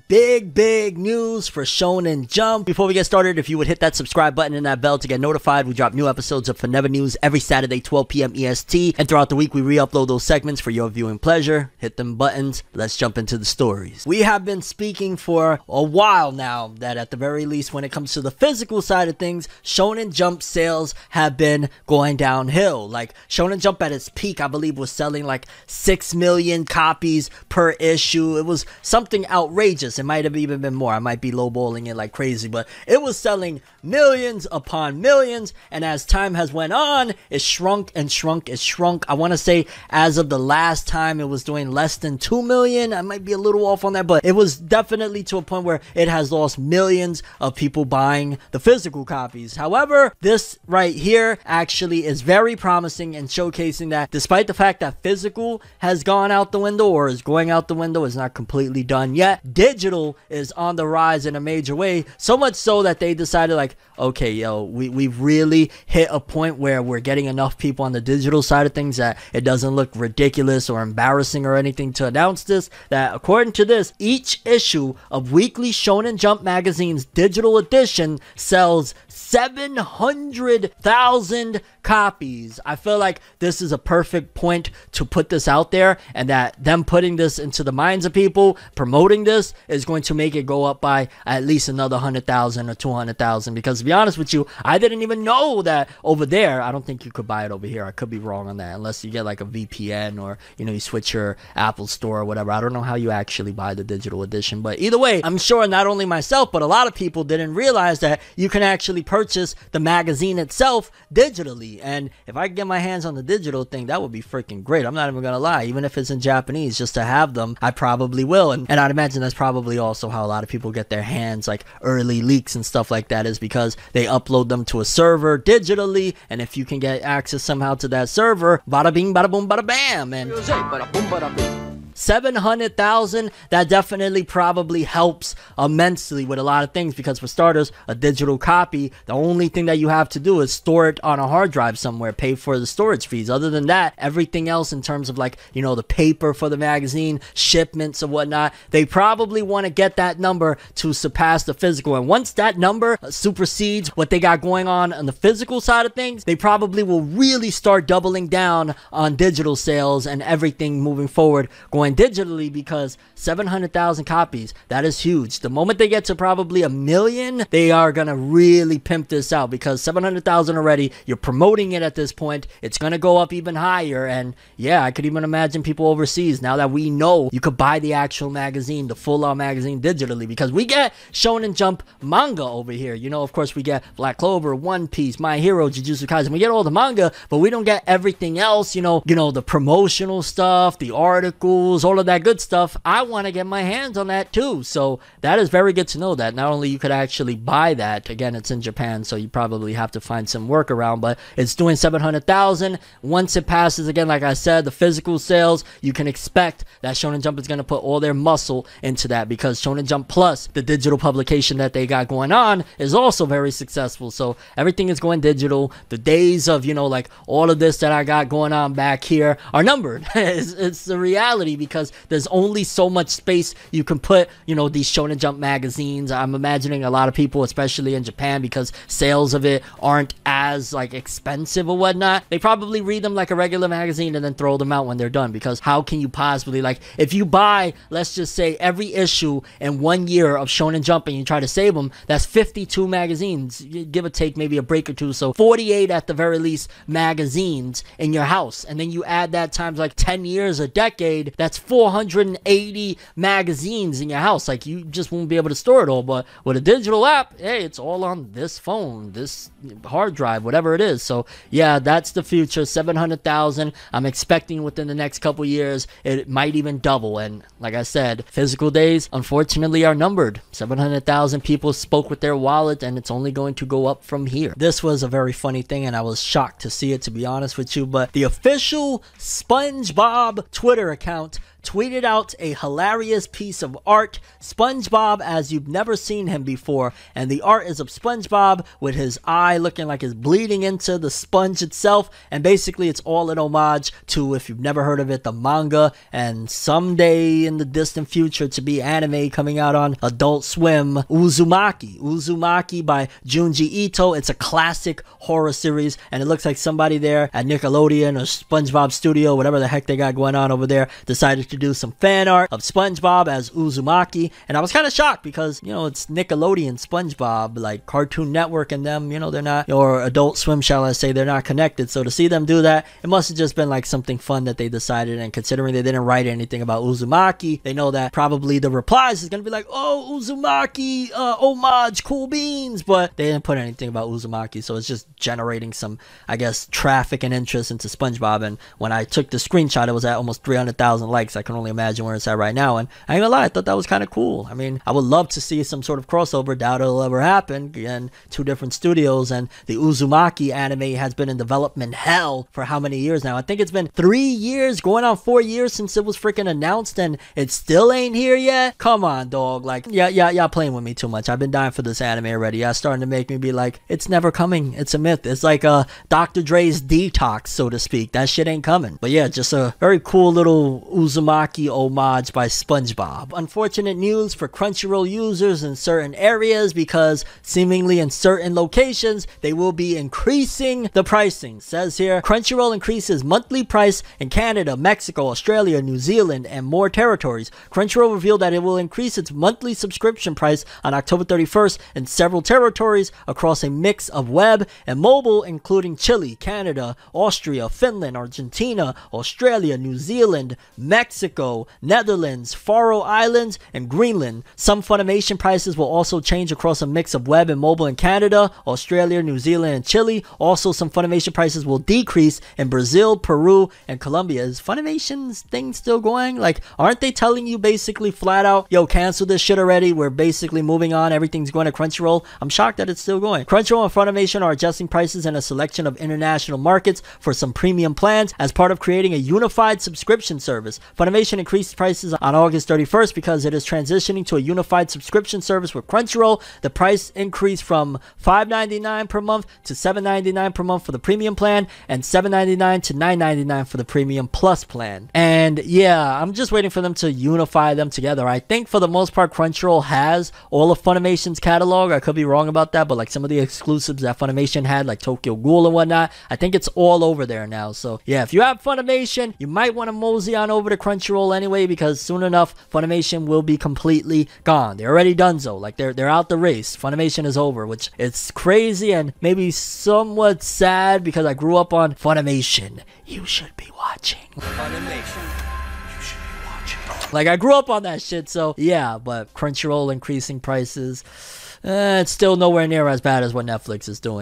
big news for Shonen Jump. Before we get started, if you would hit that subscribe button and that bell to get notified, we drop new episodes of Forever News every Saturday, 12 p.m. EST. And throughout the week, we re-upload those segments for your viewing pleasure. Hit them buttons. Let's jump into the stories. We have been speaking for a while now that at the very least, when it comes to the physical side of things, Shonen Jump sales have been going downhill. Like, Shonen Jump at its peak, I believe, was selling like 6 million copies per issue. It was something outrageous. It might have even been more. I might be lowballing it like crazy, but it was selling millions upon millions, and as time has went on, it shrunk and shrunk. It shrunk. I want to say as of the last time, it was doing less than 2 million. I might be a little off on that, but it was definitely to a point where it has lost millions of people buying the physical copies. However, this right here actually is very promising and showcasing that despite the fact that physical has gone out the window or is going out the window, is not completely done yet, digital is on the rise in a major way, so much so that they decided, like, okay, yo, we've really hit a point where we're getting enough people on the digital side of things that it doesn't look ridiculous or embarrassing or anything to announce this, that according to this, each issue of Weekly Shonen Jump Magazine's digital edition sells 700,000 copies. I feel like this is a perfect point to put this out there, and that them putting this into the minds of people, promoting this, is going to make it go up by at least another 100,000 or 200,000. Because to be honest with you, I didn't even know that over there. I don't think you could buy it over here. I could be wrong on that, unless you get like a VPN or, you know, you switch your Apple store or whatever. I don't know how you actually buy the digital edition, but either way, I'm sure not only myself, but a lot of people didn't realize that you can actually purchase the magazine itself digitally. And if I get my hands on the digital thing, that would be freaking great. I'm not even gonna lie. Even if it's in Japanese, just to have them, I probably will. And I'd imagine that's probably also how a lot of people get their hands, like early leaks and stuff like that, is because they upload them to a server digitally. And if you can get access somehow to that server, bada bing, bada boom, bada bam. And 700,000, that definitely probably helps immensely with a lot of things, because for starters, a digital copy, the only thing that you have to do is store it on a hard drive somewhere, pay for the storage fees. Other than that, everything else in terms of, like, you know, the paper for the magazine, shipments and whatnot, they probably want to get that number to surpass the physical. And once that number supersedes what they got going on the physical side of things, they probably will really start doubling down on digital sales and everything moving forward, going digitally, because 700,000 copies, that is huge. The moment they get to probably 1 million, they are gonna really pimp this out, because 700,000 already, you're promoting it at this point, it's gonna go up even higher. And yeah, I could even imagine people overseas, now that we know you could buy the actual magazine, the full-on magazine digitally, because we get Shonen Jump manga over here. You know, of course, we get Black Clover, One Piece, My Hero, Jujutsu Kaisen, we get all the manga, but we don't get everything else, you know, the promotional stuff, the articles, all of that good stuff. I want to get my hands on that too. So that is very good to know that not only you could actually buy that, again, it's in Japan, so you probably have to find some workaround, but it's doing 700,000. Once it passes, again, like I said, the physical sales, you can expect that Shonen Jump is going to put all their muscle into that, because Shonen Jump Plus, the digital publication that they got going on, is also very successful. So everything is going digital. The days of, you know, like all of this that I got going on back here are numbered. It's the reality, because there's only so much space you can put, you know, these Shonen Jump magazines. I'm imagining a lot of people, especially in Japan, because sales of it aren't as, like, expensive or whatnot, they probably read them like a regular magazine and then throw them out when they're done. Because how can you possibly, like, if you buy, let's just say, every issue in 1 year of Shonen Jump and you try to save them, that's 52 magazines, give or take maybe a break or two, so 48 at the very least magazines in your house. And then you add that times like 10 years, a decade, that's 480 magazines in your house. Like, you just won't be able to store it all. But with a digital app, hey, it's all on this phone, this hard drive, whatever it is. So yeah, that's the future. 700,000. I'm expecting within the next couple years it might even double. And like I said, physical days unfortunately are numbered. 700,000 people spoke with their wallet, and it's only going to go up from here. This was a very funny thing, and I was shocked to see it, to be honest with you, but the official SpongeBob Twitter account tweeted out a hilarious piece of art, SpongeBob as you've never seen him before, and the art is of SpongeBob with his eye looking like it's bleeding into the sponge itself, and basically it's all an homage to, if you've never heard of it, the manga, and someday in the distant future to be anime coming out on Adult Swim, Uzumaki. Uzumaki by Junji Ito. It's a classic horror series, and it looks like somebody there at Nickelodeon or SpongeBob Studio, whatever the heck they got going on over there, decided to do some fan art of SpongeBob as Uzumaki, and I was kind of shocked because, you know, it's Nickelodeon SpongeBob, like Cartoon Network and them, you know, they're not, or Adult Swim, shall I say, they're not connected, so to see them do that, it must have just been like something fun that they decided, and considering they didn't write anything about Uzumaki, they know that probably the replies is going to be like, oh, Uzumaki, homage, cool beans, but they didn't put anything about Uzumaki, so it's just generating some, I guess, traffic and interest into SpongeBob. And when I took the screenshot, it was at almost 300,000 likes. I can only imagine where it's at right now, and I ain't gonna lie, I thought that was kind of cool. I mean, I would love to see some sort of crossover. Doubt it'll ever happen. Again, two different studios, and the Uzumaki anime has been in development hell for how many years now? I think it's been 3 years, going on 4 years since it was freaking announced, and it still ain't here yet. Come on, dog. Like, y'all playing with me too much. I've been dying for this anime already. Y'all starting to make me be like, it's never coming. It's a myth. It's like Dr. Dre's Detox, so to speak. That shit ain't coming. But yeah, just a very cool little Uzumaki homage by SpongeBob. Unfortunate news for Crunchyroll users in certain areas, because seemingly in certain locations they will be increasing the pricing. Says here, Crunchyroll increases monthly price in Canada, Mexico, Australia, New Zealand, and more territories. Crunchyroll revealed that it will increase its monthly subscription price on October 31st in several territories across a mix of web and mobile, including Chile, Canada, Austria, Finland, Argentina, Australia, New Zealand, Mexico, Netherlands, Faroe Islands, and Greenland. Some Funimation prices will also change across a mix of web and mobile in Canada, Australia, New Zealand, and Chile. Also, some Funimation prices will decrease in Brazil, Peru, and Colombia. Is Funimation's thing still going? Like, aren't they telling you basically flat out, yo, cancel this shit already, we're basically moving on, everything's going to Crunchyroll? I'm shocked that it's still going. Crunchyroll and Funimation are adjusting prices in a selection of international markets for some premium plans as part of creating a unified subscription service. Funimation increased prices on August 31st because it is transitioning to a unified subscription service with Crunchyroll. The price increased from $5.99 per month to $7.99 per month for the premium plan, and $7.99 to $9.99 for the premium plus plan. And yeah, I'm just waiting for them to unify them together. I think for the most part Crunchyroll has all of Funimation's catalog. I could be wrong about that, but like some of the exclusives that Funimation had, like Tokyo Ghoul and whatnot, I think it's all over there now. So yeah, if you have Funimation, you might want to mosey on over to Crunchyroll anyway, because soon enough Funimation will be completely gone. They're already donezo. Like they're out the race. Funimation is over, which it's crazy and maybe somewhat sad because I grew up on Funimation. You should be watching. Funimation. Like, I grew up on that shit, so yeah, but Crunchyroll increasing prices, it's still nowhere near as bad as what Netflix is doing.